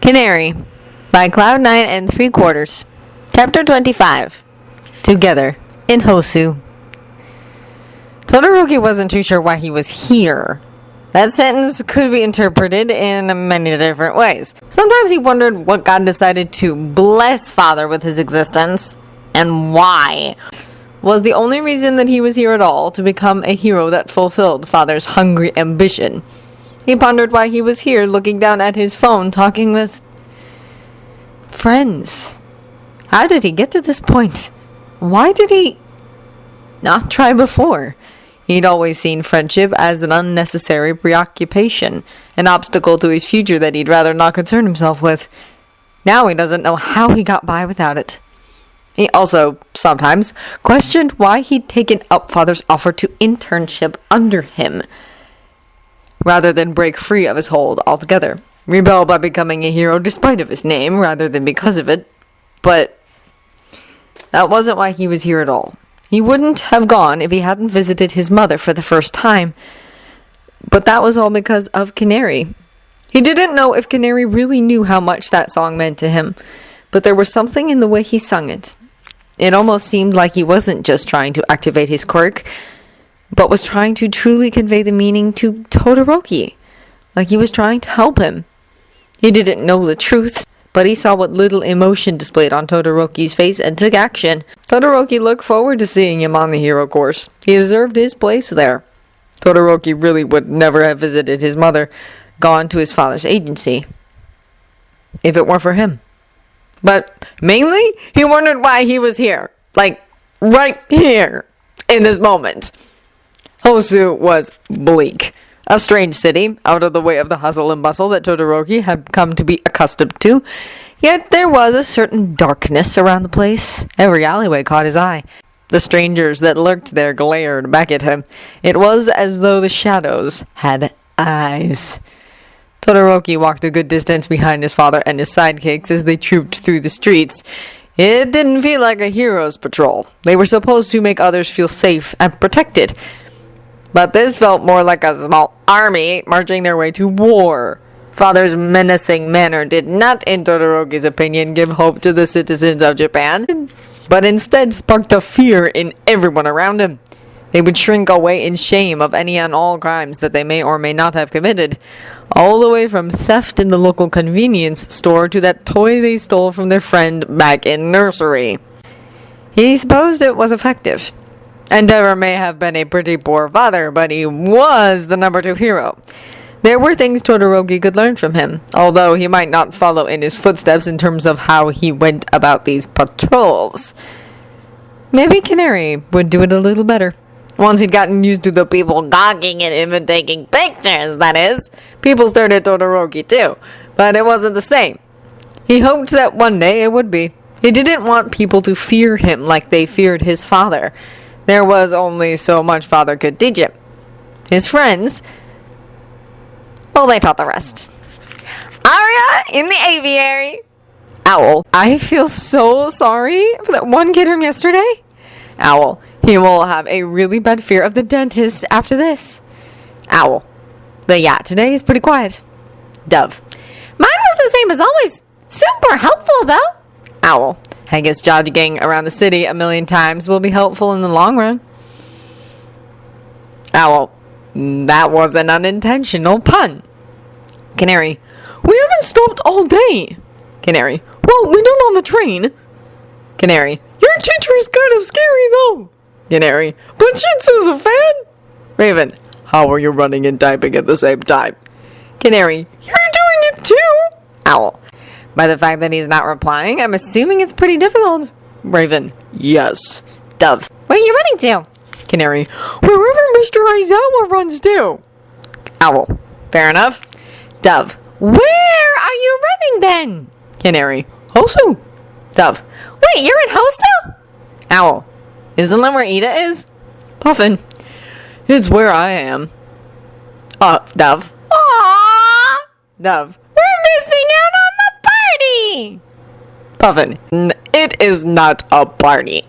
Canary by Cloud 9 and 3/4. Chapter 25. Together in Hosu. Todoroki wasn't too sure why he was here. That sentence could be interpreted in many different ways. Sometimes he wondered what God decided to bless Father with his existence, and why. Was the only reason that he was here at all to become a hero that fulfilled Father's hungry ambition? He pondered why he was here, looking down at his phone, talking with friends. How did he get to this point? Why did he not try before? He'd always seen friendship as an unnecessary preoccupation, an obstacle to his future that he'd rather not concern himself with. Now he doesn't know how he got by without it. He also, sometimes, questioned why he'd taken up Father's offer to internship under him, rather than break free of his hold altogether. Rebel by becoming a hero despite of his name, rather than because of it. But that wasn't why he was here at all. He wouldn't have gone if he hadn't visited his mother for the first time. But that was all because of Canary. He didn't know if Canary really knew how much that song meant to him, but there was something in the way he sung it. It almost seemed like he wasn't just trying to activate his quirk, but was trying to truly convey the meaning to Todoroki, like he was trying to help him. He didn't know the truth, but he saw what little emotion displayed on Todoroki's face and took action. Todoroki looked forward to seeing him on the hero course. He deserved his place there. Todoroki really would never have visited his mother, gone to his father's agency, if it weren't for him. But mainly, he wondered why he was here. Like, right here, in this moment. Hosu was bleak. A strange city, out of the way of the hustle and bustle that Todoroki had come to be accustomed to. Yet there was a certain darkness around the place. Every alleyway caught his eye. The strangers that lurked there glared back at him. It was as though the shadows had eyes. Todoroki walked a good distance behind his father and his sidekicks as they trooped through the streets. It didn't feel like a hero's patrol. They were supposed to make others feel safe and protected. But this felt more like a small army marching their way to war. Father's menacing manner did not, in Todoroki's opinion, give hope to the citizens of Japan, but instead sparked a fear in everyone around him. They would shrink away in shame of any and all crimes that they may or may not have committed, all the way from theft in the local convenience store to that toy they stole from their friend back in nursery. He supposed it was effective. Endeavor may have been a pretty poor father, but he was the number 2 hero. There were things Todoroki could learn from him, although he might not follow in his footsteps in terms of how he went about these patrols. Maybe Canary would do it a little better. Once he'd gotten used to the people gawking at him and taking pictures, that is. People stared at Todoroki too, but it wasn't the same. He hoped that one day it would be. He didn't want people to fear him like they feared his father. There was only so much Father could teach him. His friends, well, they taught the rest. Arya in the aviary. Owl, I feel so sorry for that one kid from yesterday. Owl, he will have a really bad fear of the dentist after this. Owl, the yacht today is pretty quiet. Dove, mine was the same as always. Super helpful, though. Owl, I guess jogging around the city a million times will be helpful in the long run. Owl, that was an unintentional pun. Canary, we haven't stopped all day. Canary, well, we don't on the train. Canary, your teacher is kind of scary though. Canary, but Jitsu's a fan. Raven, how are you running and typing at the same time? Canary, you're doing it too. Owl, by the fact that he's not replying, I'm assuming it's pretty difficult. Raven, yes. Dove, where are you running to? Canary, wherever Mr. Aizawa runs to. Owl, fair enough. Dove, where are you running then? Canary, Hosu. Dove, wait, you're in Hosu? Owl, isn't that where Ida is? Puffin, it's where I am. Dove. Aww. Dove, we're missing out on the party. Puffin, it is not a party.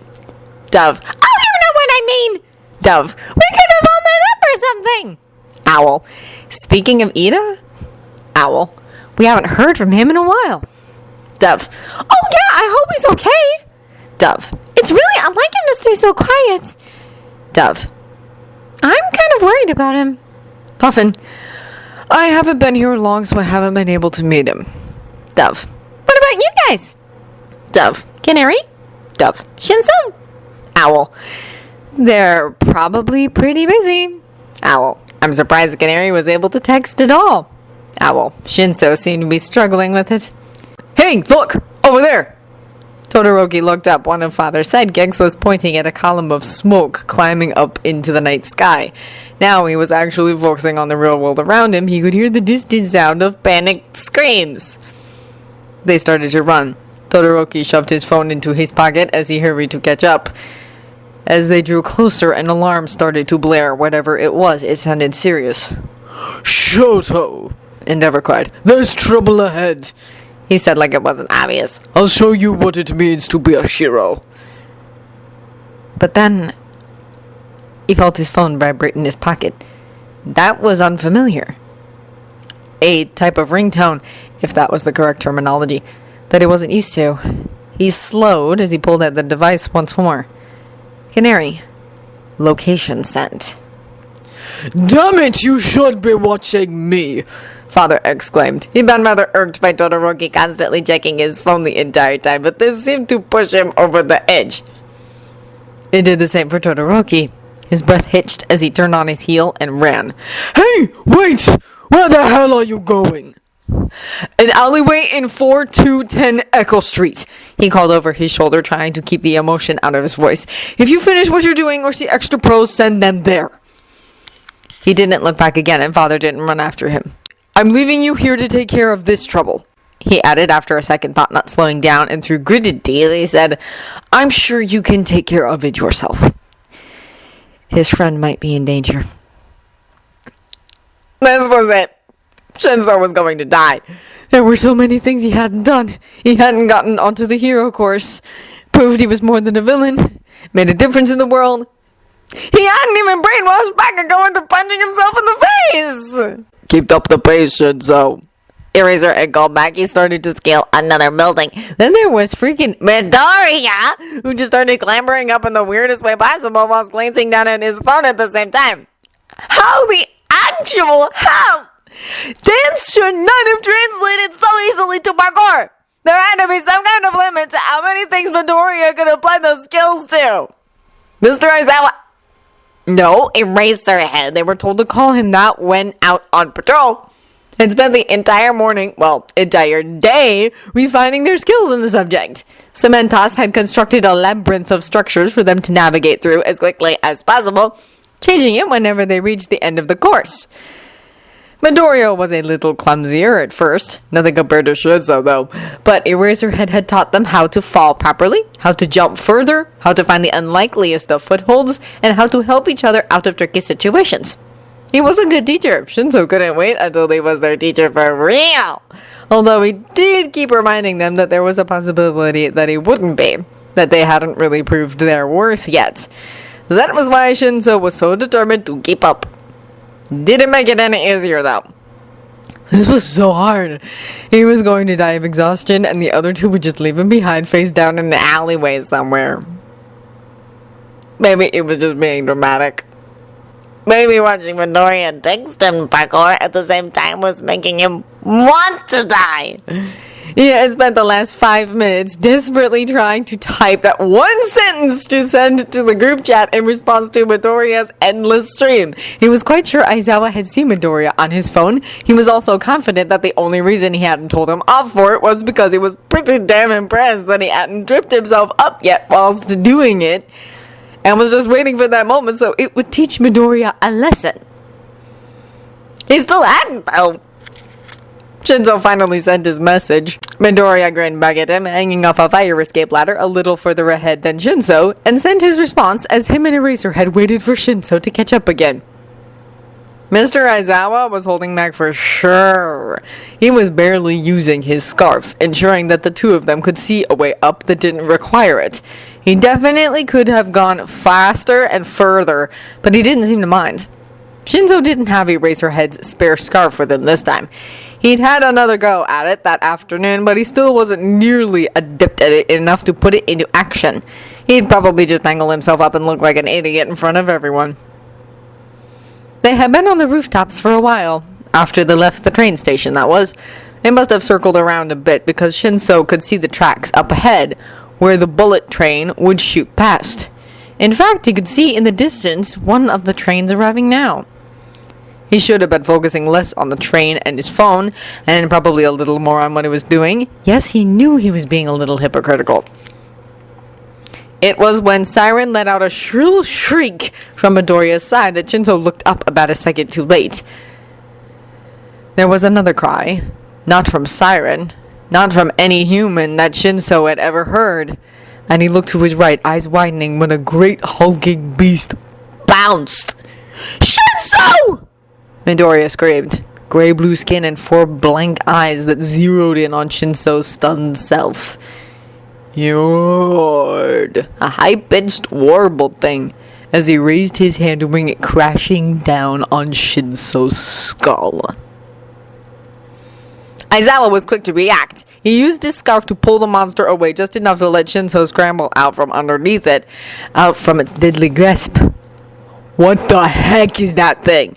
Dove, oh, you know what I mean. Dove, we could have all met up or something. Owl, speaking of Ida. Owl, We haven't heard from him in a while. Dove. Oh yeah, I hope he's okay. Dove. It's really unlike him to stay so quiet. Dove. I'm kind of worried about him. Puffin. I haven't been here long, so I haven't been able to meet him. Dove. What about you guys? Dove. Canary? Dove. Shinso? Owl. They're probably pretty busy. Owl. I'm surprised Canary was able to text at all. Owl. Shinso seemed to be struggling with it. Hey, look! Over there! Todoroki looked up. One of Father's sidekicks was pointing at a column of smoke climbing up into the night sky. Now he was actually focusing on the real world around him. He could hear the distant sound of panicked screams. They started to run. Todoroki shoved his phone into his pocket as he hurried to catch up. As they drew closer, an alarm started to blare. Whatever it was, it sounded serious. Shoto! Endeavor cried. There's trouble ahead! He said like it wasn't obvious. I'll show you what it means to be a hero. But then, he felt his phone vibrate in his pocket. That was unfamiliar. A type of ringtone, if that was the correct terminology, that he wasn't used to. He slowed as he pulled out the device once more. Canary. Location sent. Damn it, you should be watching me! Father exclaimed. He'd been rather irked by Todoroki constantly checking his phone the entire time, but this seemed to push him over the edge. It did the same for Todoroki. His breath hitched as he turned on his heel and ran. Hey, wait! Where the hell are you going? An alleyway in 4210 Echo Street. He called over his shoulder, trying to keep the emotion out of his voice. If you finish what you're doing or see extra pros, send them there. He didn't look back again, and Father didn't run after him. I'm leaving you here to take care of this trouble, he added after a second thought, not slowing down, and through gritted teeth he said, I'm sure you can take care of it yourself. His friend might be in danger. This was it. Shinso was going to die. There were so many things he hadn't done. He hadn't gotten onto the hero course, proved he was more than a villain, made a difference in the world. He hadn't even brainwashed back and going to punching himself in the face. Keep up the pace, Shinso. Eraser had called back. He started to scale another building. Then there was freaking Midoriya, who just started clambering up in the weirdest way possible while glancing down at his phone at the same time. How the actual hell? Dance should not have translated so easily to parkour. There had to be some kind of limit to how many things Midoriya could apply those skills to. Mr. Aizawa. No, Eraserhead. They were told to call him that when out on patrol. And spent the entire morning, entire day, refining their skills in the subject. Cementos had constructed a labyrinth of structures for them to navigate through as quickly as possible, changing it whenever they reached the end of the course. Midoriya was a little clumsier at first, nothing compared to Shinso though, but Eraserhead had taught them how to fall properly, how to jump further, how to find the unlikeliest of footholds, and how to help each other out of tricky situations. He was a good teacher. Shinso couldn't wait until he was their teacher for real. Although he did keep reminding them that there was a possibility that he wouldn't be, that they hadn't really proved their worth yet. That was why Shinso was so determined to keep up. Didn't make it any easier though. This was so hard. He was going to die of exhaustion and the other two would just leave him behind face down in the alleyway somewhere. Maybe it was just being dramatic. Maybe watching Midoriya text him parkour at the same time was making him want to die. He had spent the last 5 minutes desperately trying to type that one sentence to send to the group chat in response to Midoriya's endless stream. He was quite sure Aizawa had seen Midoriya on his phone. He was also confident that the only reason he hadn't told him off for it was because he was pretty damn impressed that he hadn't tripped himself up yet whilst doing it, and was just waiting for that moment so it would teach Midoriya a lesson. He still hadn't though. Shinso finally sent his message. Midoriya grinned back at him, hanging off a fire escape ladder a little further ahead than Shinso, and sent his response as him and Eraserhead waited for Shinso to catch up again. Mr. Aizawa was holding back for sure. He was barely using his scarf, ensuring that the two of them could see a way up that didn't require it. He definitely could have gone faster and further, but he didn't seem to mind. Shinso didn't have Eraserhead's spare scarf with him this time. He'd had another go at it that afternoon, but he still wasn't nearly adept at it enough to put it into action. He'd probably just tangle himself up and look like an idiot in front of everyone. They had been on the rooftops for a while. After they left the train station, that was. They must have circled around a bit because Shinso could see the tracks up ahead, where the bullet train would shoot past. In fact, he could see in the distance one of the trains arriving now. He should have been focusing less on the train and his phone, and probably a little more on what he was doing. Yes, he knew he was being a little hypocritical. It was when Siren let out a shrill shriek from Midoriya's side that Shinso looked up about a second too late. There was another cry, not from Siren, not from any human that Shinso had ever heard, and he looked to his right, eyes widening, when a great hulking beast bounced. "Shinso!" Midoriya screamed, gray-blue skin and 4 blank eyes that zeroed in on Shinso's stunned self. He roared, a high-pitched, warbled thing, as he raised his hand to bring it crashing down on Shinso's skull. Aizawa was quick to react. He used his scarf to pull the monster away just enough to let Shinso scramble out from underneath it, out from its deadly grasp. "What the heck is that thing?"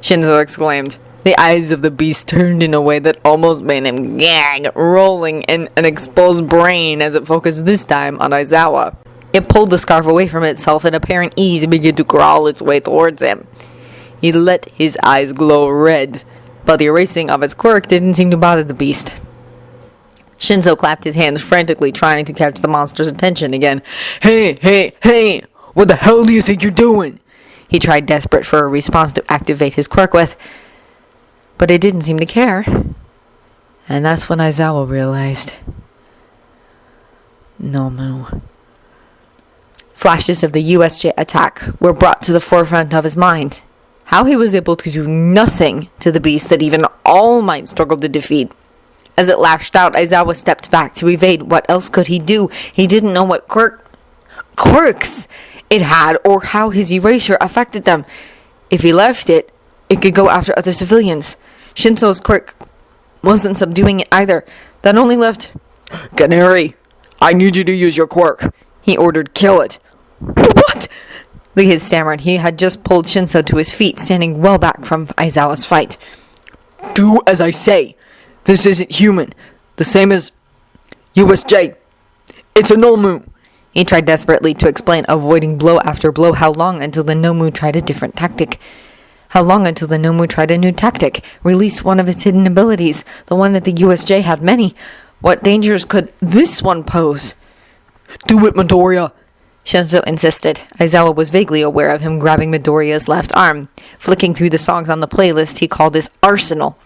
Shinso exclaimed. The eyes of the beast turned in a way that almost made him gag, rolling in an exposed brain as it focused this time on Aizawa. It pulled the scarf away from itself in apparent ease and began to crawl its way towards him. He let his eyes glow red, but the erasing of its quirk didn't seem to bother the beast. Shinso clapped his hands frantically, trying to catch the monster's attention again. Hey! What the hell do you think you're doing?" He tried, desperate for a response to activate his quirk with, but it didn't seem to care. And that's when Aizawa realized. Nomu. Flashes of the USJ attack were brought to the forefront of his mind. How he was able to do nothing to the beast that even All Might struggled to defeat. As it lashed out, Aizawa stepped back to evade. What else could he do? He didn't know what quirks it had or how his erasure affected them. If he left it, it could go after other civilians. Shinso's quirk wasn't subduing it either. That only left... "Canary, I need you to use your quirk," he ordered. "Kill it." "What?" The kid stammered. He had just pulled Shinso to his feet, standing well back from Aizawa's fight. "Do as I say. This isn't human. The same as USJ. It's a Nomu." He tried desperately to explain, avoiding blow after blow. How long until the Nomu tried a different tactic? How long until the Nomu tried a new tactic? Release one of its hidden abilities, the one that the USJ had many. What dangers could this one pose? "Do it, Midoriya," Shinso insisted. Aizawa was vaguely aware of him grabbing Midoriya's left arm. Flicking through the songs on the playlist, he called this Arsenal.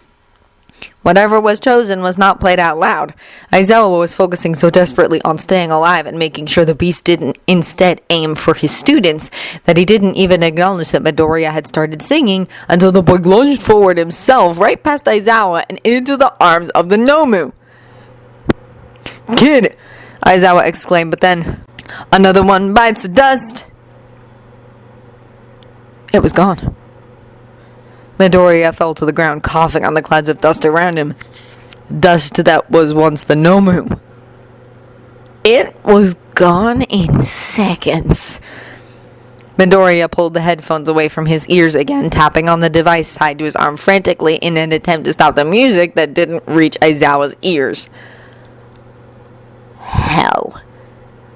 Whatever was chosen was not played out loud. Aizawa was focusing so desperately on staying alive and making sure the beast didn't instead aim for his students that he didn't even acknowledge that Midoriya had started singing until the boy lunged forward himself right past Aizawa and into the arms of the Nomu. "Kid!" Aizawa exclaimed, but then, "Another one bites the dust." It was gone. Midoriya fell to the ground, coughing on the clouds of dust around him. Dust that was once the Nomu. It was gone in seconds. Midoriya pulled the headphones away from his ears again, tapping on the device tied to his arm frantically in an attempt to stop the music that didn't reach Aizawa's ears. Hell.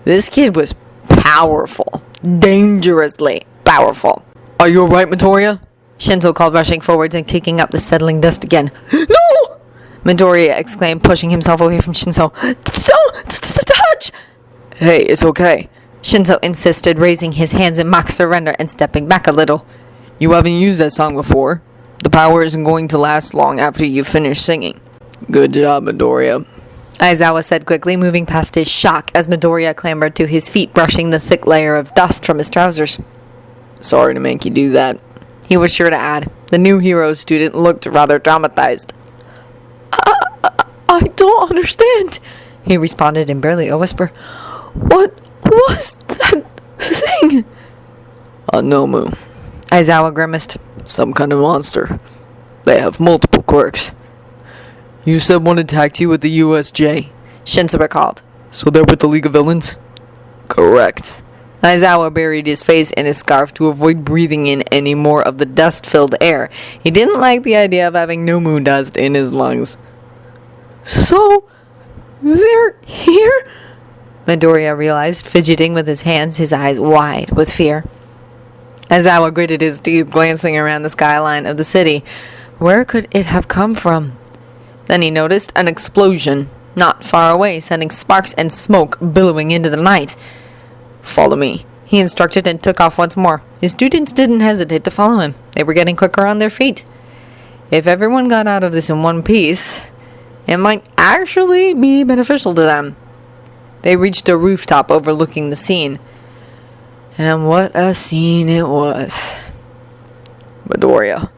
This kid was powerful. Dangerously powerful. "Are you alright, Midoriya?" Shinso called, rushing forwards and kicking up the settling dust again. "No!" Midoriya exclaimed, pushing himself away from Shinso. "Don't touch!" "Hey, it's okay," Shinso insisted, raising his hands in mock surrender and stepping back a little. "You haven't used that song before. The power isn't going to last long after you finish singing." "Good job, Midoriya," Aizawa said quickly, moving past his shock as Midoriya clambered to his feet, brushing the thick layer of dust from his trousers. "Sorry to make you do that," he was sure to add. The new hero student looked rather traumatized. I don't understand," he responded in barely a whisper. "What was that thing?" "A Nomu," Aizawa grimaced. "Some kind of monster. They have multiple quirks." You said one attacked you with the USJ, Shinzo recalled. So they're with the League of Villains? Correct. Aizawa buried his face in his scarf to avoid breathing in any more of the dust-filled air. He didn't like the idea of having Nomu dust in his lungs. So, they're here? Midoriya realized, fidgeting with his hands, his eyes wide with fear. Aizawa gritted his teeth, glancing around the skyline of the city. Where could it have come from? Then he noticed an explosion not far away, sending sparks and smoke billowing into the night. Follow me, he instructed and took off once more. His students didn't hesitate to follow him. They were getting quicker on their feet. If everyone got out of this in one piece, it might actually be beneficial to them. They reached a rooftop overlooking the scene. And what a scene it was. Midoriya.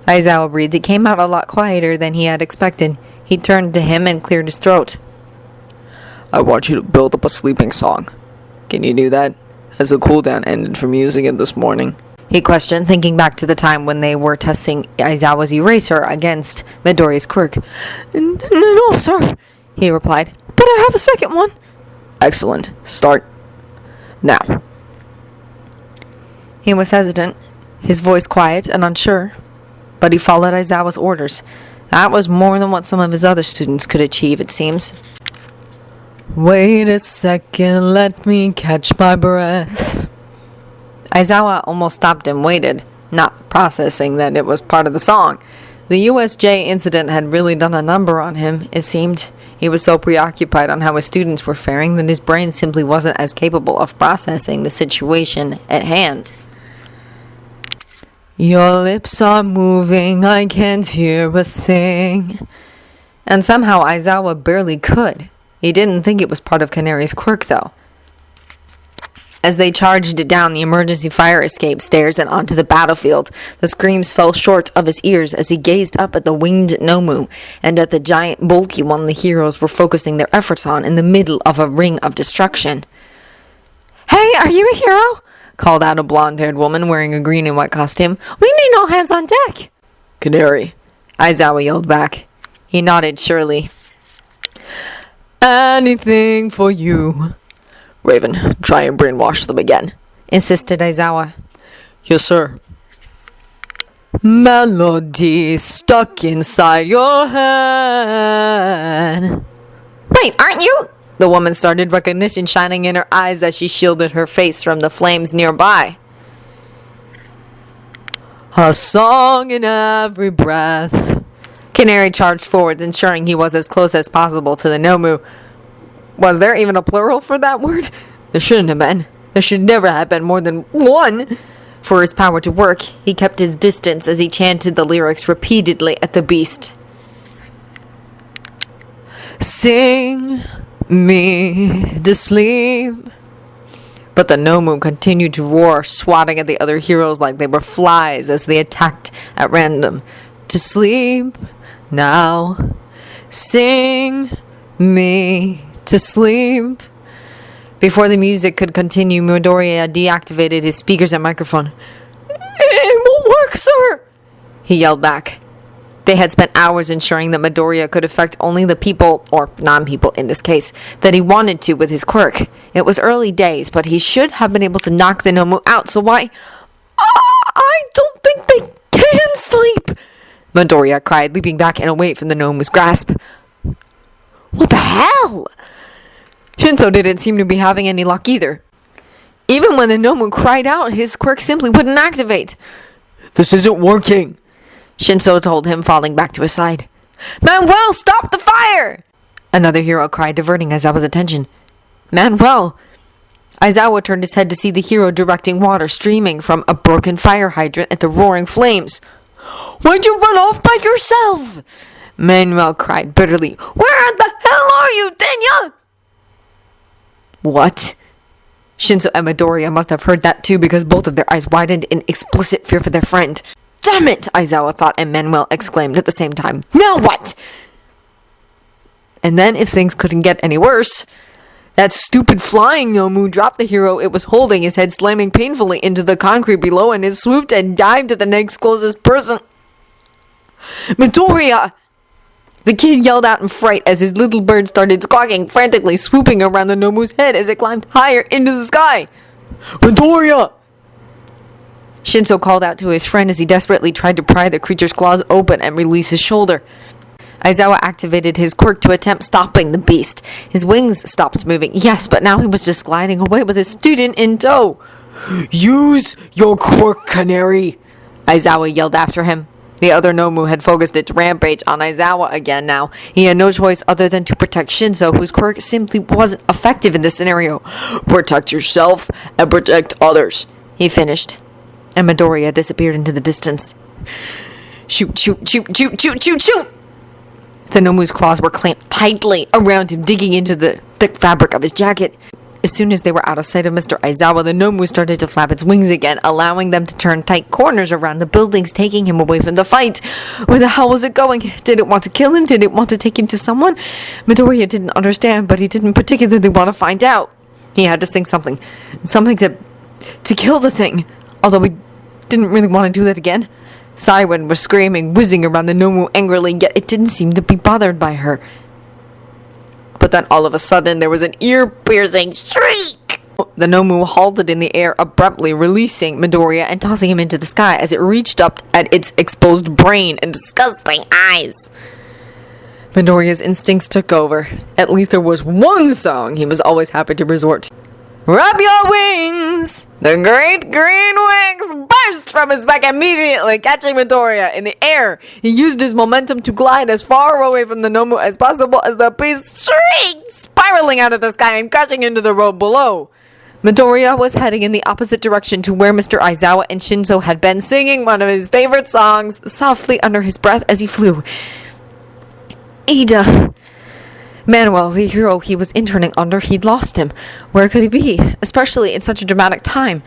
Aizawa breathed. It came out a lot quieter than he had expected. He turned to him and cleared his throat. I want you to build up a sleeping song. Can you do that? Has the cooldown ended from using it this morning? He questioned, thinking back to the time when they were testing Aizawa's eraser against Midoriya's quirk. No, sir, he replied. But I have a second one. Excellent. Start now. He was hesitant, his voice quiet and unsure, but he followed Aizawa's orders. That was more than what some of his other students could achieve, it seems. Wait a second, let me catch my breath. Aizawa almost stopped and waited, not processing that it was part of the song. The USJ incident had really done a number on him, it seemed. He was so preoccupied on how his students were faring that his brain simply wasn't as capable of processing the situation at hand. Your lips are moving, I can't hear a thing. And somehow Aizawa barely could. He didn't think it was part of Canary's quirk, though. As they charged down the emergency fire escape stairs and onto the battlefield, the screams fell short of his ears as he gazed up at the winged Nomu and at the giant bulky one the heroes were focusing their efforts on in the middle of a ring of destruction. Hey, are you a hero? Called out a blonde-haired woman wearing a green and white costume. We need all hands on deck. Canary, Aizawa yelled back. He nodded surely. Anything for you. Raven, try and brainwash them again, insisted Aizawa. Yes, sir. Melody stuck inside your head. Wait, aren't you? The woman started, recognition shining in her eyes as she shielded her face from the flames nearby. A song in every breath. Canary charged forward, ensuring he was as close as possible to the Nomu. Was there even a plural for that word? There shouldn't have been. There should never have been more than one. For his power to work, he kept his distance as he chanted the lyrics repeatedly at the beast. Sing me to sleep. But the Nomu continued to roar, swatting at the other heroes like they were flies as they attacked at random. To sleep now. Sing me to sleep. Before the music could continue, Midoriya deactivated his speakers and microphone. It won't work, sir, he yelled back. They had spent hours ensuring that Midoriya could affect only the people, or non-people in this case, that he wanted to with his quirk. It was early days, but he should have been able to knock the Nomu out, so why... I don't think they can sleep, Midoriya cried, leaping back and away from the Nomu's grasp. What the hell? Shinzo didn't seem to be having any luck either. Even when the Nomu cried out, his quirk simply wouldn't activate. This isn't working, Shinzo told him, falling back to his side. Manuel, stop the fire! Another hero cried, diverting Aizawa's attention. Manuel! Aizawa turned his head to see the hero directing water streaming from a broken fire hydrant at the roaring flames. Why'd you run off by yourself? Manuel cried bitterly. Where the hell are you, Denya? What? Shinzo and Midoriya must have heard that too, because both of their eyes widened in explicit fear for their friend. Damn it, Aizawa thought, and Manuel exclaimed at the same time. Now what? And then, if things couldn't get any worse, that stupid flying Nomu dropped the hero it was holding, his head slamming painfully into the concrete below, and it swooped and dived at the next closest person. Midoriya! The kid yelled out in fright as his little bird started squawking frantically, swooping around the Nomu's head as it climbed higher into the sky. Midoriya! Shinso called out to his friend as he desperately tried to pry the creature's claws open and release his shoulder. Aizawa activated his quirk to attempt stopping the beast. His wings stopped moving, yes, but now he was just gliding away with his student in tow. Use your quirk, Canary! Aizawa yelled after him. The other Nomu had focused its rampage on Aizawa again now. He had no choice other than to protect Shinso, whose quirk simply wasn't effective in this scenario. Protect yourself and protect others, he finished. And Midoriya disappeared into the distance. Shoot, shoot, shoot, shoot, shoot, shoot, shoot! The Nomu's claws were clamped tightly around him, digging into the thick fabric of his jacket. As soon as they were out of sight of Mr. Aizawa, the Nomu started to flap its wings again, allowing them to turn tight corners around the buildings, taking him away from the fight. Where the hell was it going? Did it want to kill him? Did it want to take him to someone? Midoriya didn't understand, but he didn't particularly want to find out. He had to sing something to kill the thing. Although he didn't really want to do that again. Saiwen was screaming, whizzing around the Nomu angrily, yet it didn't seem to be bothered by her. But then all of a sudden there was an ear-piercing shriek! The Nomu halted in the air abruptly, releasing Midoriya and tossing him into the sky as it reached up at its exposed brain and disgusting eyes. Midoriya's instincts took over. At least there was one song he was always happy to resort to. Wrap your wings! The great green wings burst from his back immediately, catching Midoriya in the air. He used his momentum to glide as far away from the Nomu as possible as the beast shrieked, spiraling out of the sky and crashing into the road below. Midoriya was heading in the opposite direction to where Mr. Aizawa and Shinso had been, singing one of his favorite songs softly under his breath as he flew. Ida! Manuel, the hero he was interning under, he'd lost him. Where could he be? Especially in such a dramatic time.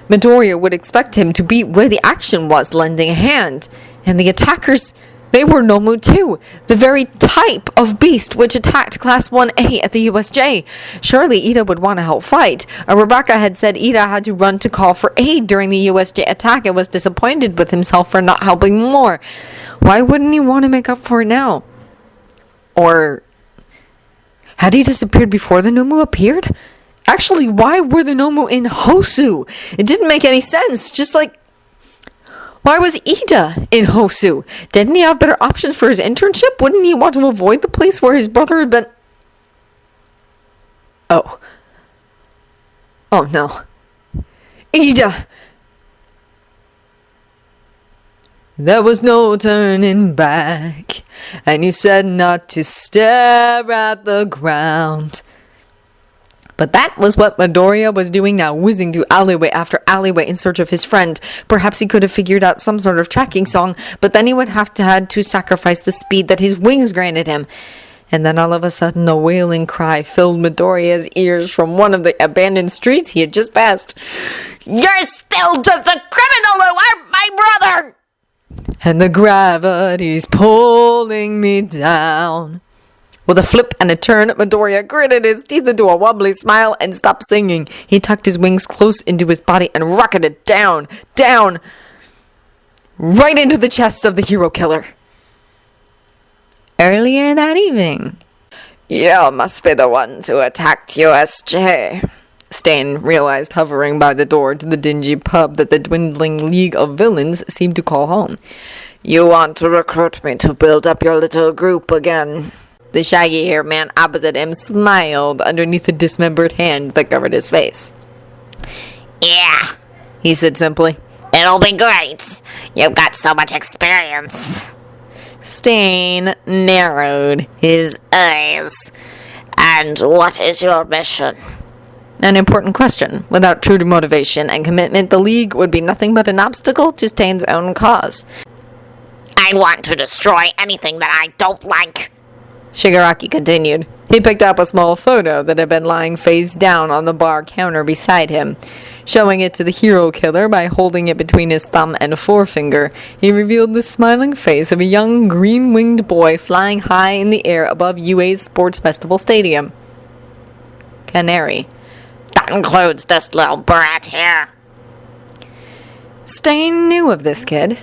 Midoriya would expect him to be where the action was, lending a hand. And the attackers, they were Nomu too. The very type of beast which attacked Class 1A at the USJ. Surely Ida would want to help fight. Rebecca had said Ida had to run to call for aid during the USJ attack and was disappointed with himself for not helping more. Why wouldn't he want to make up for it now? Or had he disappeared before the Nomu appeared? Actually, why were the Nomu in Hosu? It didn't make any sense. Just like, why was Ida in Hosu? Didn't he have better options for his internship? Wouldn't he want to avoid the place where his brother had been? Oh. Oh no. Ida! There was no turning back, and you said not to stare at the ground. But that was what Midoriya was doing now, whizzing through alleyway after alleyway in search of his friend. Perhaps he could have figured out some sort of tracking song, but then he would have to sacrifice the speed that his wings granted him. And then all of a sudden a wailing cry filled Midoriya's ears from one of the abandoned streets he had just passed. You're still just a criminal who hurt my brother! And the gravity's pulling me down. With a flip and a turn, Midoriya gritted his teeth into a wobbly smile and stopped singing. He tucked his wings close into his body and rocketed down, right into the chest of the hero killer. Earlier that evening. You must be the ones who attacked USJ. Stain realized, hovering by the door to the dingy pub that the dwindling league of villains seemed to call home. You want to recruit me to build up your little group again? The shaggy-haired man opposite him smiled underneath the dismembered hand that covered his face. Yeah, he said simply. It'll be great. You've got so much experience. Stain narrowed his eyes. And what is your mission? An important question. Without true motivation and commitment, the League would be nothing but an obstacle to Stain's own cause. I want to destroy anything that I don't like, Shigaraki continued. He picked up a small photo that had been lying face down on the bar counter beside him. Showing it to the hero killer by holding it between his thumb and forefinger, he revealed the smiling face of a young green-winged boy flying high in the air above UA's Sports Festival Stadium. Canary. That includes this little brat here. Stain knew of this kid.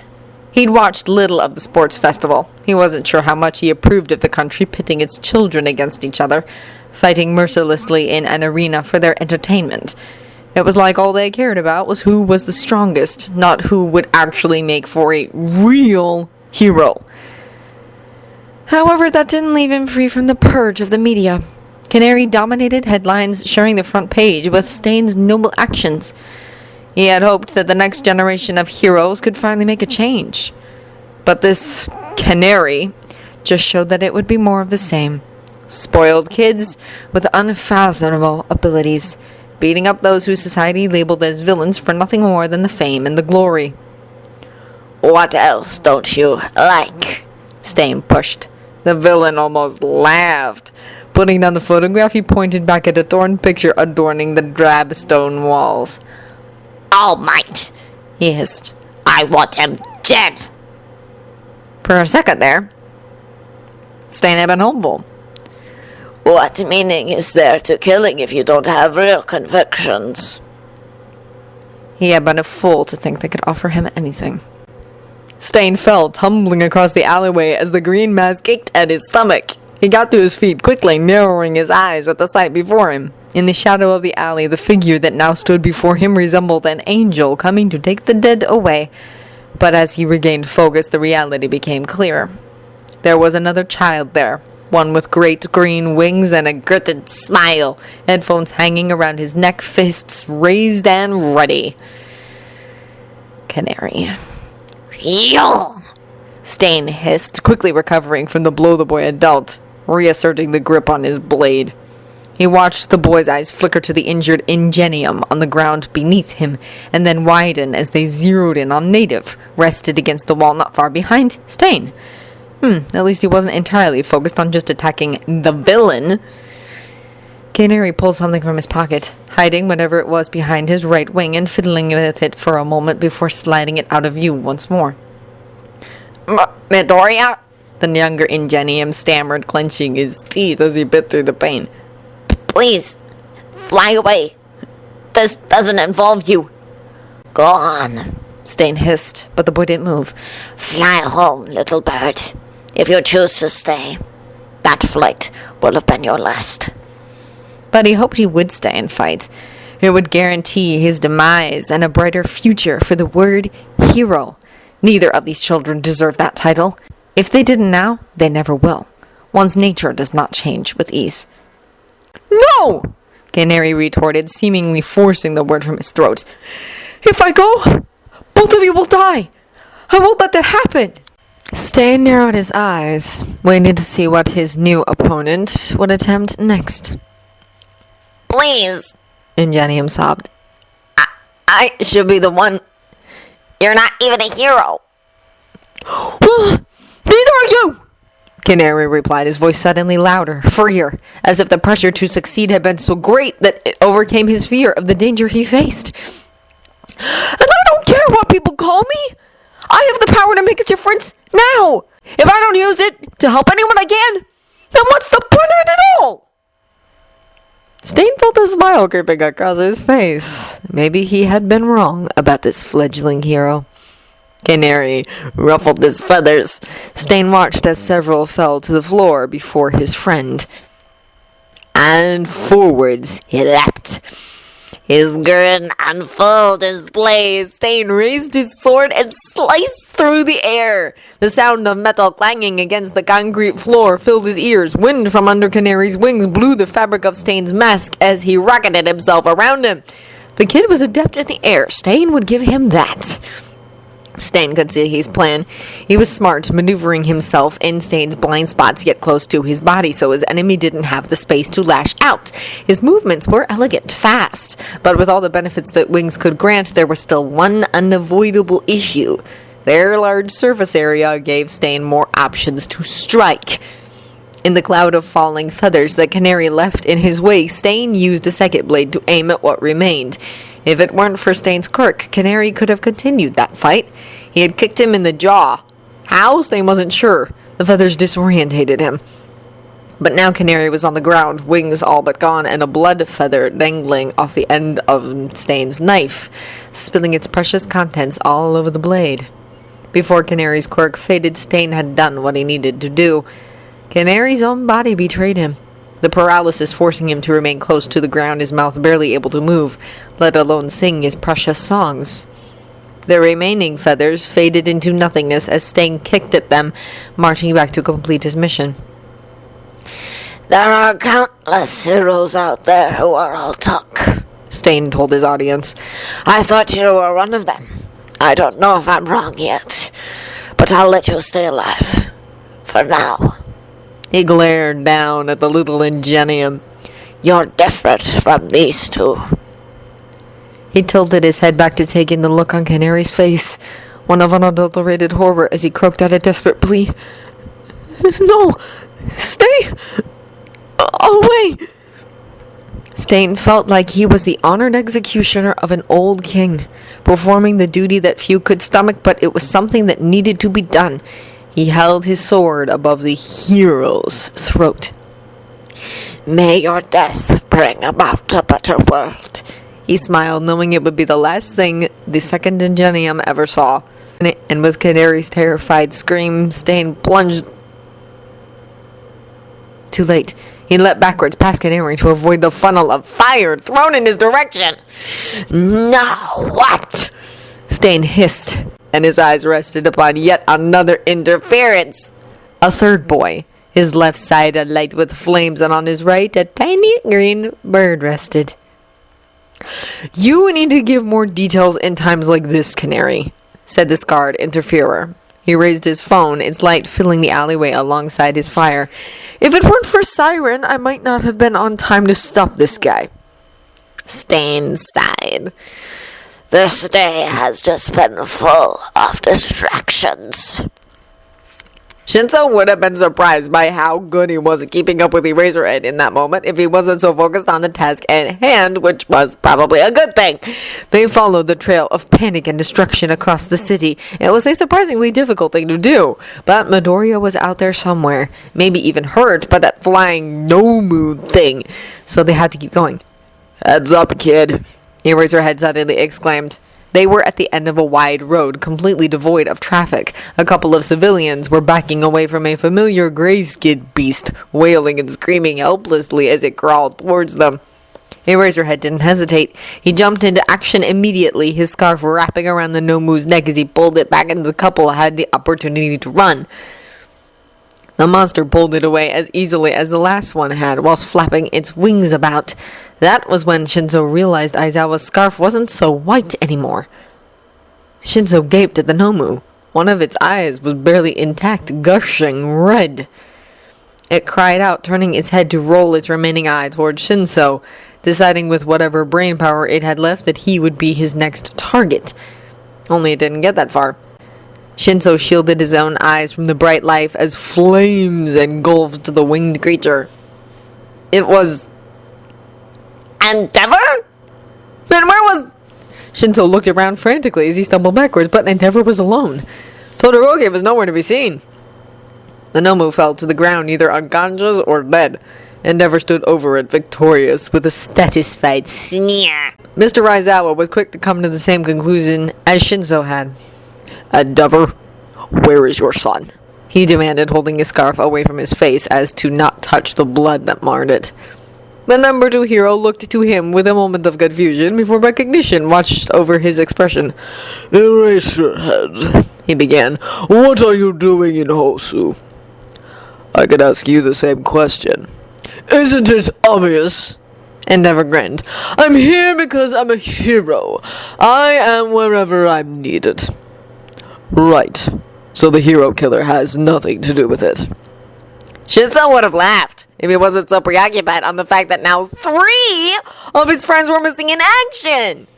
He'd watched little of the sports festival. He wasn't sure how much he approved of the country pitting its children against each other, fighting mercilessly in an arena for their entertainment. It was like all they cared about was who was the strongest, not who would actually make for a real hero. However, that didn't leave him free from the purge of the media. Canary dominated headlines, sharing the front page with Stain's noble actions. He had hoped that the next generation of heroes could finally make a change. But this Canary just showed that it would be more of the same. Spoiled kids with unfathomable abilities, beating up those who society labeled as villains for nothing more than the fame and the glory. What else don't you like? Stain pushed. The villain almost laughed. Putting down the photograph, he pointed back at a torn picture adorning the drab stone walls. All Might, he hissed. I want him dead. For a second there, Stain had been hopeful. What meaning is there to killing if you don't have real convictions? He had been a fool to think they could offer him anything. Stain fell, tumbling across the alleyway as the green mass kicked at his stomach. He got to his feet quickly, narrowing his eyes at the sight before him. In the shadow of the alley, the figure that now stood before him resembled an angel coming to take the dead away. But as he regained focus, the reality became clearer. There was another child there, one with great green wings and a gritted smile, headphones hanging around his neck, fists raised and ready. Canary. Yo! Stain hissed, quickly recovering from the blow the boy had dealt, reasserting the grip on his blade. He watched the boy's eyes flicker to the injured ingenium on the ground beneath him, and then widen as they zeroed in on Native, rested against the wall not far behind Stain. At least he wasn't entirely focused on just attacking the villain. Canary pulled something from his pocket, hiding whatever it was behind his right wing and fiddling with it for a moment before sliding it out of view once more. Midoriya? The younger ingenium stammered, clenching his teeth as he bit through the pain. Please, fly away. This doesn't involve you. Go on, Stain hissed, but the boy didn't move. Fly home, little bird. If you choose to stay, that flight will have been your last. But he hoped he would stay and fight. It would guarantee his demise and a brighter future for the word hero. Neither of these children deserve that title. If they didn't now, they never will. One's nature does not change with ease. No! Canary retorted, seemingly forcing the word from his throat. If I go, both of you will die. I won't let that happen. Stain narrowed his eyes, waiting to see what his new opponent would attempt next. Please, Ingenium sobbed. I should be the one. You're not even a hero. Well, neither are you! Canary replied, his voice suddenly louder, freer, as if the pressure to succeed had been so great that it overcame his fear of the danger he faced. And I don't care what people call me! I have the power to make a difference now! If I don't use it to help anyone I can, then what's the point of it at all? Stain felt a smile creeping across his face. Maybe he had been wrong about this fledgling hero. Canary ruffled his feathers. Stain watched as several fell to the floor before his friend. And forwards he leapt. His grin on full display, Stain raised his sword and sliced through the air. The sound of metal clanging against the concrete floor filled his ears. Wind from under Canary's wings blew the fabric of Stain's mask as he rocketed himself around him. The kid was adept in the air. Stain would give him that. Stain could see his plan. He was smart, maneuvering himself in Stain's blind spots yet close to his body so his enemy didn't have the space to lash out. His movements were elegant, fast, but with all the benefits that wings could grant, there was still one unavoidable issue. Their large surface area gave Stain more options to strike. In the cloud of falling feathers that Canary left in his way, Stain used a second blade to aim at what remained. If it weren't for Stain's quirk, Canary could have continued that fight. He had kicked him in the jaw. How? Stain wasn't sure. The feathers disorientated him. But now Canary was on the ground, wings all but gone, and a blood feather dangling off the end of Stain's knife, spilling its precious contents all over the blade. Before Canary's quirk faded, Stain had done what he needed to do. Canary's own body betrayed him, the paralysis forcing him to remain close to the ground, his mouth barely able to move, let alone sing his precious songs. The remaining feathers faded into nothingness as Stain kicked at them, marching back to complete his mission. There are countless heroes out there who are all talk, Stain told his audience. I thought you were one of them. I don't know if I'm wrong yet, but I'll let you stay alive. For now. He glared down at the little ingenium. You're different from these two. He tilted his head back to take in the look on Canary's face, one of unadulterated horror as he croaked out a desperate plea. No! Stay away! Stain felt like he was the honored executioner of an old king, performing the duty that few could stomach, but it was something that needed to be done. He held his sword above the hero's throat. May your death bring about a better world. He smiled, knowing it would be the last thing the second Ingenium ever saw. And with Canary's terrified scream, Stain plunged. Too late. He leapt backwards past Canary to avoid the funnel of fire thrown in his direction. Now what? Stain hissed, and his eyes rested upon yet another interference. A third boy, his left side alight with flames, and on his right a tiny green bird rested. You need to give more details in times like this, Canary, said the scarred interferer. He raised his phone, its light filling the alleyway alongside his fire. If it weren't for Siren, I might not have been on time to stop this guy. Stain sighed. This day has just been full of distractions. Shinso would have been surprised by how good he was at keeping up with Eraserhead in that moment if he wasn't so focused on the task at hand, which was probably a good thing. They followed the trail of panic and destruction across the city. It was a surprisingly difficult thing to do, but Midoriya was out there somewhere, maybe even hurt by that flying Nomu thing, so they had to keep going. Heads up, kid, Eraserhead suddenly exclaimed. They were at the end of a wide road, completely devoid of traffic. A couple of civilians were backing away from a familiar gray-skinned beast, wailing and screaming helplessly as it crawled towards them. Eraserhead didn't hesitate. He jumped into action immediately, his scarf wrapping around the Nomu's neck as he pulled it back, and the couple had the opportunity to run. The monster pulled it away as easily as the last one had, whilst flapping its wings about. That was when Shinso realized Aizawa's scarf wasn't so white anymore. Shinso gaped at the Nomu. One of its eyes was barely intact, gushing red. It cried out, turning its head to roll its remaining eye towards Shinso, deciding with whatever brain power it had left that he would be his next target. Only it didn't get that far. Shinso shielded his own eyes from the bright light as flames engulfed the winged creature. It was... Endeavor? Then where was... Shinso looked around frantically as he stumbled backwards, but Endeavor was alone. Todoroki was nowhere to be seen. The Nomu fell to the ground, either unconscious or dead. Endeavor stood over it, victorious, with a satisfied sneer. Mr. Aizawa was quick to come to the same conclusion as Shinso had. Endeavor, where is your son? He demanded, holding his scarf away from his face as to not touch the blood that marred it. The number 2 hero looked to him with a moment of confusion before recognition watched over his expression. Eraserhead, he began. What are you doing in Hosu? I could ask you the same question. Isn't it obvious? Endeavor grinned. I'm here because I'm a hero. I am wherever I'm needed. Right. So the hero killer has nothing to do with it. Shinso would have laughed if he wasn't so preoccupied on the fact that now 3 of his friends were missing in action.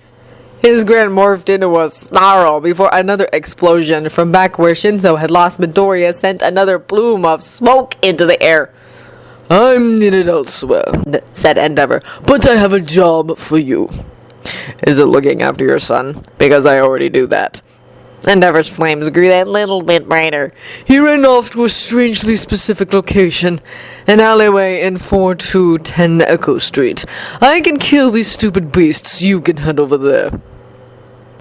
His grin morphed into a snarl before another explosion from back where Shinso had lost Midoriya sent another plume of smoke into the air. I'm needed elsewhere, said Endeavor, but I have a job for you. Is it looking after your son? Because I already do that. Endeavor's flames grew a little bit brighter. He ran off to a strangely specific location, an alleyway in 4210 Echo Street. I can kill these stupid beasts. You can head over there.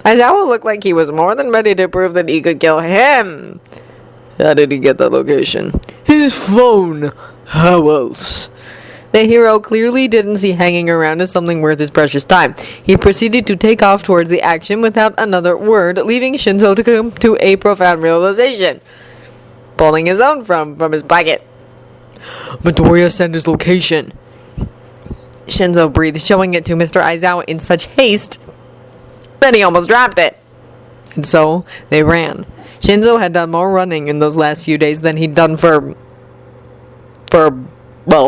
Aizawa looked like he was more than ready to prove that he could kill him. How did he get that location? His phone! How else? The hero clearly didn't see hanging around as something worth his precious time. He proceeded to take off towards the action without another word, leaving Shinzo to come to a profound realization. Pulling his own from his pocket. Midoriya sent his location. Shinzo breathed, showing it to Mr. Aizawa in such haste that he almost dropped it. And so, they ran. Shinzo had done more running in those last few days than he'd done for a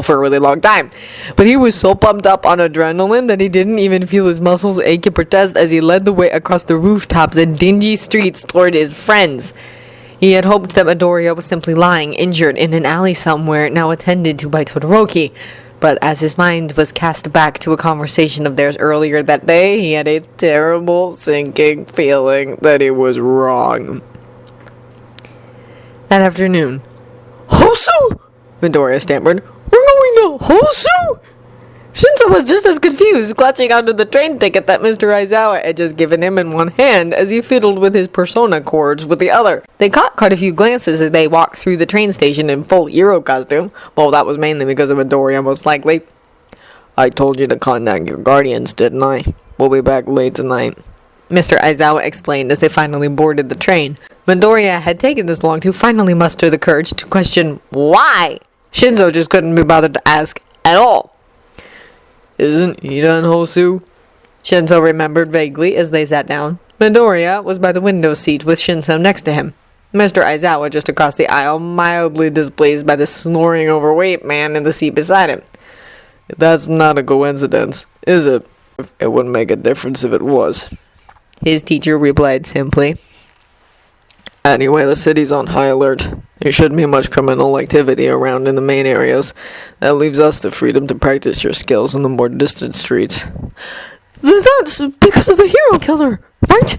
really long time. But he was so pumped up on adrenaline that he didn't even feel his muscles ache in protest as he led the way across the rooftops and dingy streets toward his friends. He had hoped that Midoriya was simply lying injured in an alley somewhere, now attended to by Todoroki. But as his mind was cast back to a conversation of theirs earlier that day, he had a terrible sinking feeling that he was wrong. That afternoon, Hosu! Midoriya stammered. We're going to Hosu? Shinzo was just as confused, clutching onto the train ticket that Mr. Aizawa had just given him in one hand as he fiddled with his persona cords with the other. They caught quite a few glances as they walked through the train station in full hero costume. Well, that was mainly because of Midoriya, most likely. I told you to contact your guardians, didn't I? We'll be back late tonight. Mr. Aizawa explained as they finally boarded the train. Midoriya had taken this long to finally muster the courage to question why. Shinzo just couldn't be bothered to ask at all. Isn't Ida in Hosu? Shinzo remembered vaguely as they sat down. Midoriya was by the window seat with Shinzo next to him. Mr. Aizawa just across the aisle, mildly displeased by the snoring overweight man in the seat beside him. That's not a coincidence, is it? It wouldn't make a difference if it was. His teacher replied simply. Anyway, the city's on high alert. There shouldn't be much criminal activity around in the main areas. That leaves us the freedom to practice your skills in the more distant streets. That's because of the hero killer, right?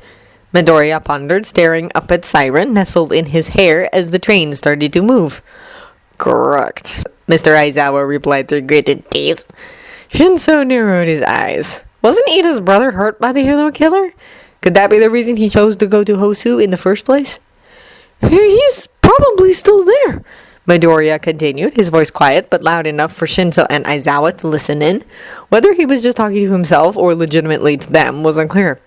Midoriya pondered, staring up at Siren, nestled in his hair as the train started to move. Correct, Mr. Aizawa replied through gritted teeth. Shinzo narrowed his eyes. Wasn't Ida's brother hurt by the hero killer? Could that be the reason he chose to go to Hosu in the first place? He's probably still there, Midoriya continued, his voice quiet but loud enough for Shinzo and Aizawa to listen in. Whether he was just talking to himself or legitimately to them was unclear.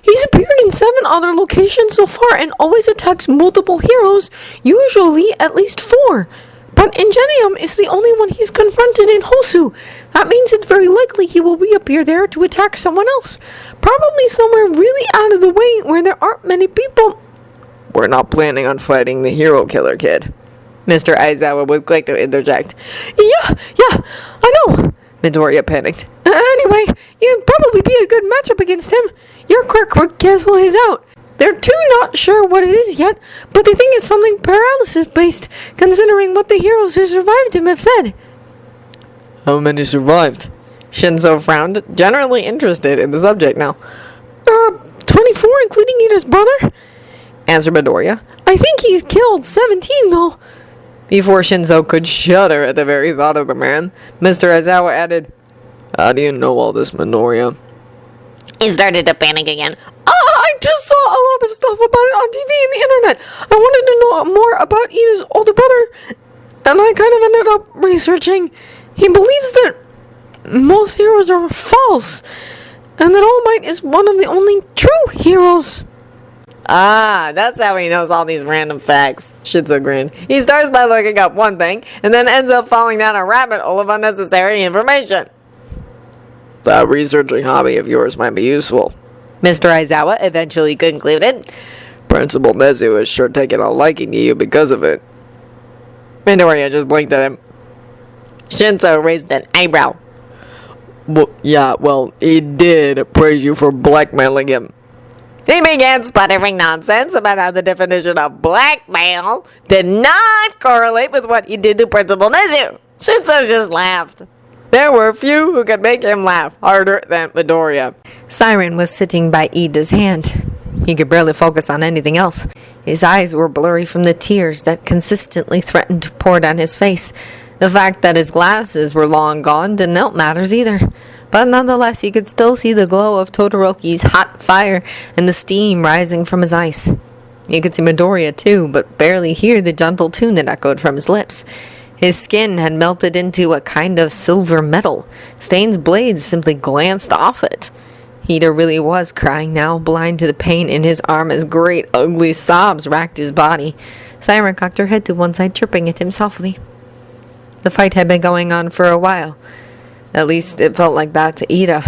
He's appeared in 7 other locations so far and always attacks multiple heroes, usually at least 4. But Ingenium is the only one he's confronted in Hosu. That means it's very likely he will reappear there to attack someone else. Probably somewhere really out of the way where there aren't many people. We're not planning on fighting the hero killer, kid. Mr. Aizawa was quick to interject. Yeah, I know, Midoriya panicked. Anyway, you'd probably be a good matchup against him. Your quick castle is out. They're too not sure what it is yet, but they think it's something paralysis-based, considering what the heroes who survived him have said. How many survived? Shinzo frowned, generally interested in the subject now. 24, including Ida's brother, answered Midoriya. I think he's killed 17, though. Before Shinzo could shudder at the very thought of the man, Mr. Aizawa added, How do you know all this, Midoriya? He started to panic again. I just saw a lot of stuff about it on TV and the internet. I wanted to know more about Ida's older brother, and I kind of ended up researching. He believes that most heroes are false, and that All Might is one of the only true heroes. Ah, that's how he knows all these random facts. Shinzo grinned. He starts by looking up one thing, and then ends up falling down a rabbit hole of unnecessary information. That researching hobby of yours might be useful, Mr. Aizawa eventually concluded. Principal Nezu is sure taking a liking to you because of it. Midoriya just blinked at him. Shinzo raised an eyebrow. Well, he did praise you for blackmailing him. He began sputtering nonsense about how the definition of blackmail did not correlate with what he did to Principal Nezu. Shinzo just laughed. There were few who could make him laugh harder than Midoriya. Siren was sitting by Ida's hand. He could barely focus on anything else. His eyes were blurry from the tears that consistently threatened to pour down his face. The fact that his glasses were long gone didn't help matters either. But nonetheless, he could still see the glow of Todoroki's hot fire and the steam rising from his ice. He could see Midoriya too, but barely hear the gentle tune that echoed from his lips. His skin had melted into a kind of silver metal. Stain's blades simply glanced off it. Ida really was crying now, blind to the pain in his arm as great ugly sobs racked his body. Siren cocked her head to one side, chirping at him softly. The fight had been going on for a while. At least it felt like that to Ida.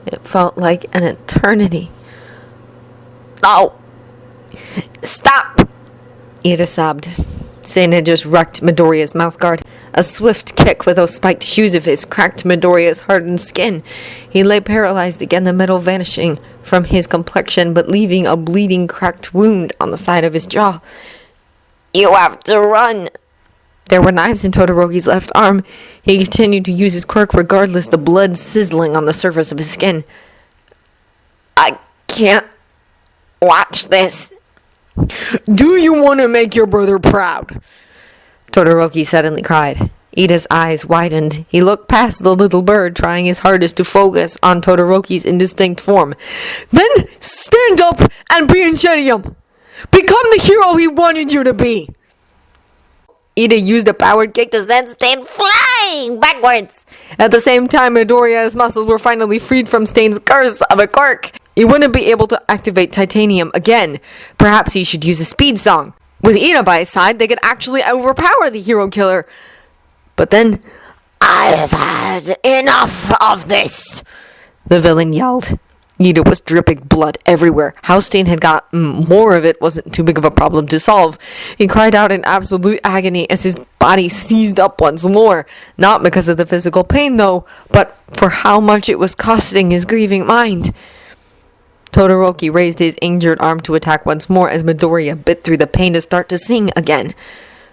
It felt like an eternity. No! Stop! Ida sobbed. Stain had just wrecked Midoriya's mouthguard. A swift kick with those spiked shoes of his cracked Midoriya's hardened skin. He lay paralyzed again, the metal vanishing from his complexion, but leaving a bleeding cracked wound on the side of his jaw. You have to run! There were knives in Todoroki's left arm. He continued to use his quirk regardless, the blood sizzling on the surface of his skin. I can't watch this. Do you want to make your brother proud? Todoroki suddenly cried. Ida's eyes widened. He looked past the little bird, trying his hardest to focus on Todoroki's indistinct form. Then stand up and be Ingenium! Become the hero he wanted you to be! Ida used a powered kick to send Stain flying backwards. At the same time, Midoriya's muscles were finally freed from Stain's curse of a quirk. He wouldn't be able to activate titanium again. Perhaps he should use a speed song. With Ida by his side, they could actually overpower the hero killer. But then, I've had enough of this, the villain yelled. Ida was dripping blood everywhere. How Stain had got more of it wasn't too big of a problem to solve. He cried out in absolute agony as his body seized up once more. Not because of the physical pain, though, but for how much it was costing his grieving mind. Todoroki raised his injured arm to attack once more as Midoriya bit through the pain to start to sing again.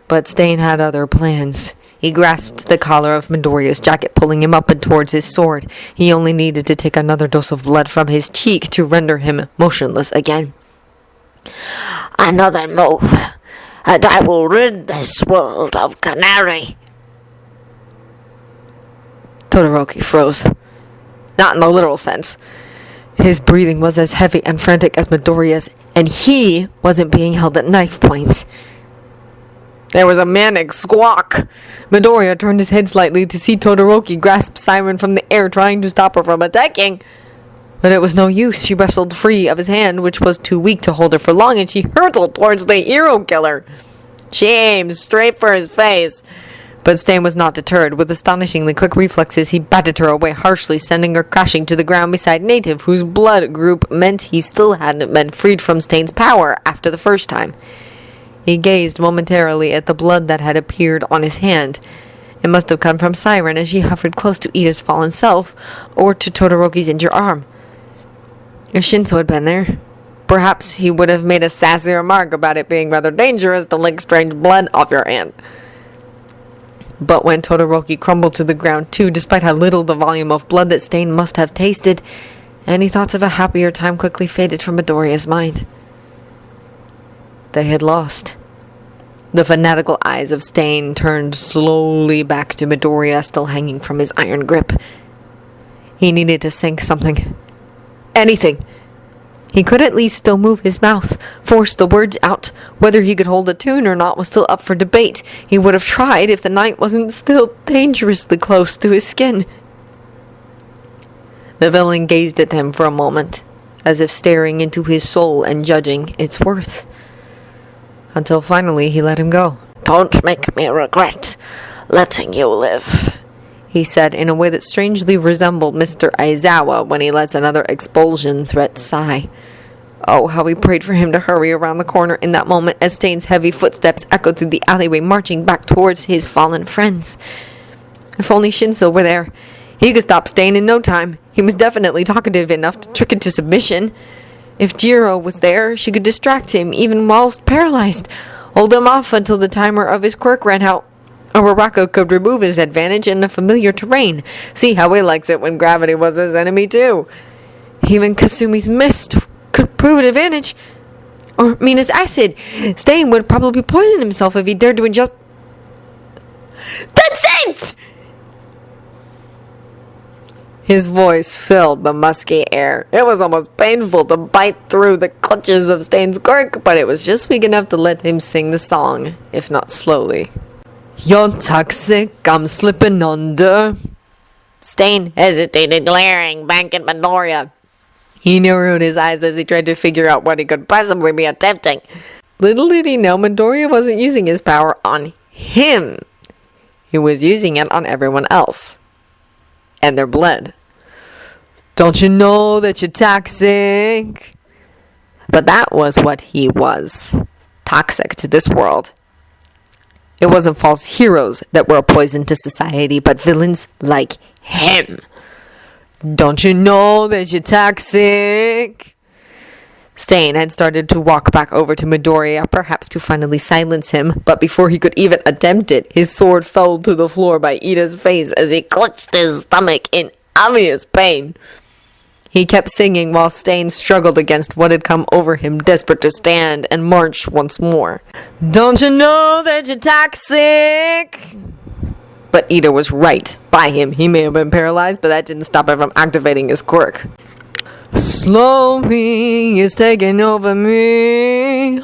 But Stain had other plans. He grasped the collar of Midoriya's jacket, pulling him up and towards his sword. He only needed to take another dose of blood from his cheek to render him motionless again. Another move, and I will rid this world of Canary. Todoroki froze. Not in the literal sense. His breathing was as heavy and frantic as Midoriya's, and he wasn't being held at knife point. There was a manic squawk. Midoriya turned his head slightly to see Todoroki grasp Siren from the air, trying to stop her from attacking. But it was no use. She wrestled free of his hand, which was too weak to hold her for long, and she hurtled towards the hero killer. She aimed straight for his face. But Stain was not deterred. With astonishingly quick reflexes, he batted her away harshly, sending her crashing to the ground beside Native, whose blood group meant he still hadn't been freed from Stain's power after the first time. He gazed momentarily at the blood that had appeared on his hand. It must have come from Siren as she hovered close to Ida's fallen self, or to Todoroki's injured arm. If Shinso had been there, perhaps he would have made a sassy remark about it being rather dangerous to lick strange blood off your hand. But when Todoroki crumbled to the ground too, despite how little the volume of blood that Stain must have tasted, any thoughts of a happier time quickly faded from Midoriya's mind. They had lost. The fanatical eyes of Stain turned slowly back to Midoriya, still hanging from his iron grip. He needed to think something. Anything. He could at least still move his mouth, force the words out. Whether he could hold a tune or not was still up for debate. He would have tried if the knife wasn't still dangerously close to his skin. The villain gazed at him for a moment, as if staring into his soul and judging its worth. Until finally he let him go. Don't make me regret letting you live, he said in a way that strangely resembled Mr. Aizawa when he lets another expulsion threat sigh. Oh, how he prayed for him to hurry around the corner in that moment as Stain's heavy footsteps echoed through the alleyway, marching back towards his fallen friends. If only Shinso were there. He could stop Stain in no time. He was definitely talkative enough to trick it to submission. If Jiro was there, she could distract him even whilst paralyzed, hold him off until the timer of his quirk ran out. Or Baraka could remove his advantage in a familiar terrain. See how he likes it when gravity was his enemy too. Even Kasumi's mist could prove an advantage. Or Mina's acid. Stain would probably poison himself if he dared to ingest... That's it! His voice filled the musky air. It was almost painful to bite through the clutches of Stain's quirk, but it was just weak enough to let him sing the song, if not slowly. You're toxic, I'm slipping under. Stain hesitated, glaring back at Midoriya. He narrowed his eyes as he tried to figure out what he could possibly be attempting. Little did he know Midoriya wasn't using his power on him. He was using it on everyone else. And their blood. Don't you know that you're toxic? But that was what he was. Toxic to this world. It wasn't false heroes that were a poison to society, but villains like him. Don't you know that you're toxic? Stain had started to walk back over to Midoriya, perhaps to finally silence him, but before he could even attempt it, his sword fell to the floor by Ida's face as he clutched his stomach in obvious pain. He kept singing while Stain struggled against what had come over him, desperate to stand and march once more. Don't you know that you're toxic? But Ida was right. By him, he may have been paralyzed, but that didn't stop him from activating his quirk. Slowly, it's taking over me.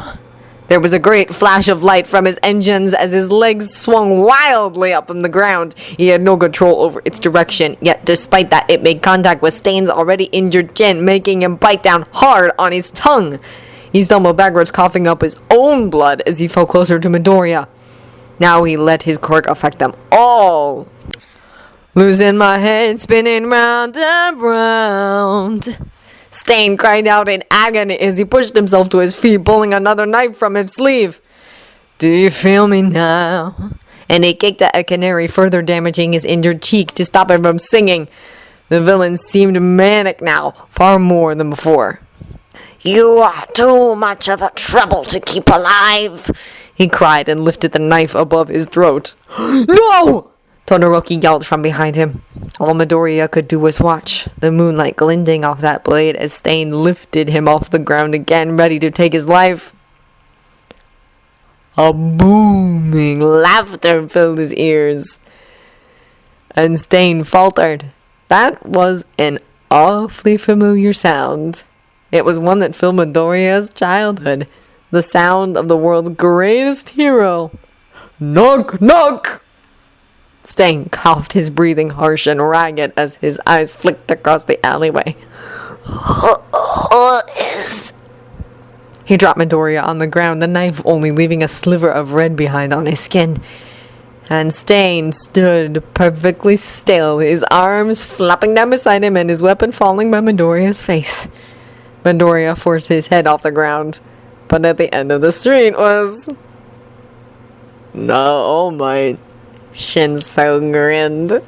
There was a great flash of light from his engines as his legs swung wildly up from the ground. He had no control over its direction, yet despite that, it made contact with Stain's already injured chin, making him bite down hard on his tongue. He stumbled backwards, coughing up his own blood as he fell closer to Midoriya. Now he let his quirk affect them all. Losing my head, spinning round and round. Stain cried out in agony as he pushed himself to his feet, pulling another knife from his sleeve. Do you feel me now? And he kicked at a canary, further damaging his injured cheek to stop him from singing. The villain seemed manic now, far more than before. You are too much of a trouble to keep alive, he cried and lifted the knife above his throat. No! Todoroki yelled from behind him. All Midoriya could do was watch, the moonlight glinting off that blade as Stain lifted him off the ground again, ready to take his life. A booming laughter filled his ears, and Stain faltered. That was an awfully familiar sound. It was one that filled Midoriya's childhood, the sound of the world's greatest hero. Knock, knock! Stain coughed, his breathing harsh and ragged as his eyes flicked across the alleyway. Who is... He dropped Midoriya on the ground, the knife only leaving a sliver of red behind on his skin. And Stain stood perfectly still, his arms flapping down beside him and his weapon falling by Midoriya's face. Midoriya forced his head off the ground, but at the end of the street was... No, All Might. Shinso grinned.